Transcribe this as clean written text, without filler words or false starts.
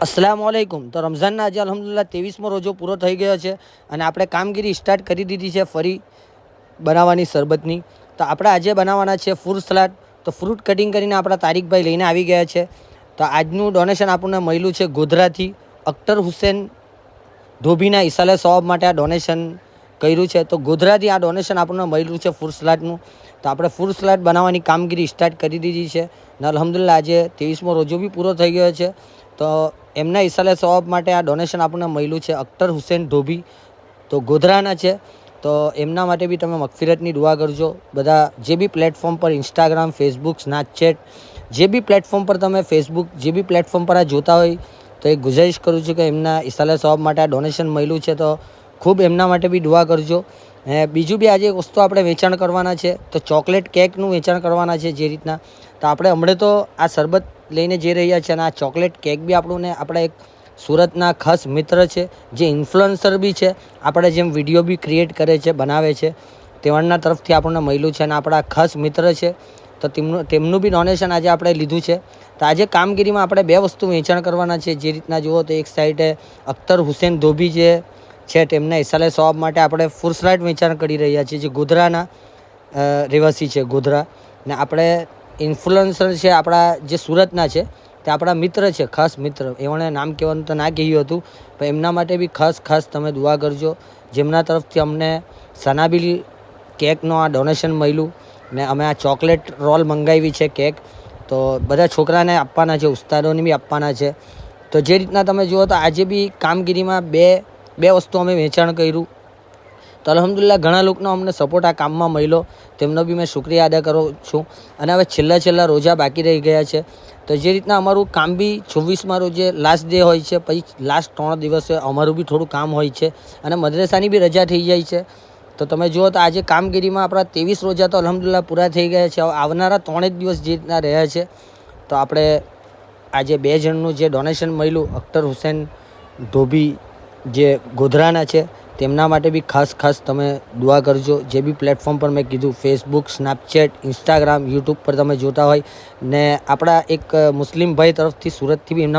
अस्सलामुअलैकुम। तो रमज़ानના આજે અલ્હમ્દુલિલ્લાહ 23મો રોજો પૂરો થઈ ગયો છે અને આપણે કામગીરી સ્ટાર્ટ કરી દીધી છે ફરી બનાવવાની શરબતની। તો આપણે આજે બનાવવાના છે ફ્રૂટ સલાડ। તો ફ્રૂટ કટિંગ કરીને આપણા તારીકભાઈ લઈને આવી ગયા છે। તો આજનું ડોનેશન આપણને મળ્યું છે ગોધરાથી અખ્તર હુસેન ધોબીના ઈસાલે સવાબ માટે આ ડોનેશન કર્યું છે। તો ગોધરાથી આ ડોનેશન આપણને મળ્યું છે ફ્રૂટ સલાડનું। તો આપણે ફ્રૂટ સલાડ બનાવવાની કામગીરી સ્ટાર્ટ કરી દીધી છે અને અલ્હમ્દુલિલ્લાહ આજે 23મો રોજો બી પૂરો થઈ ગયો છે। તો એમના ઈસાલે સવાબ માટે આ ડોનેશન આપણને મળ્યું છે અખ્તર હુસેન ધોબી, તો ગોધરાના છે। તો એમના માટે બી તમે મગફિરતની દુઆ કરજો। બધા જે બી પ્લેટફોર્મ પર ઇન્સ્ટાગ્રામ, ફેસબુક, સ્નેપચેટ, જે બી પ્લેટફોર્મ પર તમે જે બી પ્લેટફોર્મ પર આ જોતા હોય તો એ ગુજારિશ કરું છું કે એમના ઈસાલે સવાબ માટે આ ડોનેશન મળ્યું છે તો ખૂબ એમના માટે બી દુઆ કરજો। બીજું બી આજે એક વસ્તુ આપણે વેચાણ કરવાના છે, તો ચોકલેટ કેકનું વેચાણ કરવાના છે જે રીતના। તો આપણે હમણાં તો આ શરબત લઈને જઈ રહ્યા છે અને આ ચોકલેટ કેક બી આપણને આપણા એક સુરતના ખાસ મિત્ર છે જે ઇન્ફ્લુએન્સર બી છે, આપણે જેમ વિડીયો બી ક્રિએટ કરે છે, બનાવે છે, તેઓના તરફથી આપણને મળ્યું છે અને આપણા ખાસ મિત્ર છે। તો તેમનું બી ડોનેશન આજે આપણે લીધું છે। તો આજે કામગીરીમાં આપણે બે વસ્તુ વેચાણ કરવાના છે જે રીતના જુઓ તો એક સાઈડે અખ્તર હુસેન ધોબી જે છે તેમના ઈસાલે સવાબ માટે આપણે ફ્રૂટ સલાડ વેચાણ કરી રહ્યા છીએ, જે ગોધરાના રહેવાસી છે ગોધરા, ને આપણે ઇન્ફ્લુએન્સર છે આપણા જે સુરતના છે તે આપણા મિત્ર છે, ખાસ મિત્ર, એમણે નામ કહેવાનું તો ના કહ્યું હતું પણ એમના માટે બી ખાસ તમે દુઆ કરજો જેમના તરફથી અમને સનાબિલ કેકનો આ ડોનેશન મળ્યું ને અમે આ ચોકલેટ રોલ મંગાવી છે કેક। તો બધા છોકરાને આપવાના છે, ઉસ્તાદોને બી આપવાના છે। તો જે રીતના તમે જુઓ તો આજે બી કામગીરીમાં બે વસ્તુ અમે વેચાણ કર્યું। તો અલ્હમ્દુલિલ્લાહ ઘણા લોકોનો અમને સપોર્ટ આ કામમાં મળ્યો, તેમનો બી મેં શુક્રિયા અદા કરું છું। અને હવે છેલ્લા રોજા બાકી રહી ગયા છે। તો જે રીતના અમારું કામ બી 24મા રોજે લાસ્ટ ડે હોય છે, પછી લાસ્ટ 3 દિવસે અમારું બી થોડું કામ હોય છે અને મદ્રેસાની બી રજા થઈ જાય છે। તો તમે જુઓ તો આજે કામગીરીમાં આપણા 23 રોજા તો અલ્હમ્દુલિલ્લાહ પૂરા થઈ ગયા છે। આવનારા 3 જ દિવસ જે રીતના રહ્યા છે તો આપણે આજે 2 જણનું જે ડોનેશન મળ્યું અખ્તર હુસેન ધોબી જે ગોધરાના છે તેમના માટે બી ખાસ તમે દુઆ કરજો। જે બી પ્લેટફોર્મ પર મેં કીધું ફેસબુક, સ્નેપચેટ, ઇન્સ્ટાગ્રામ, યુટ્યુબ પર તમે જોતા હોય ને આપણા એક મુસ્લિમ ભાઈ તરફથી સુરતથી બી એમના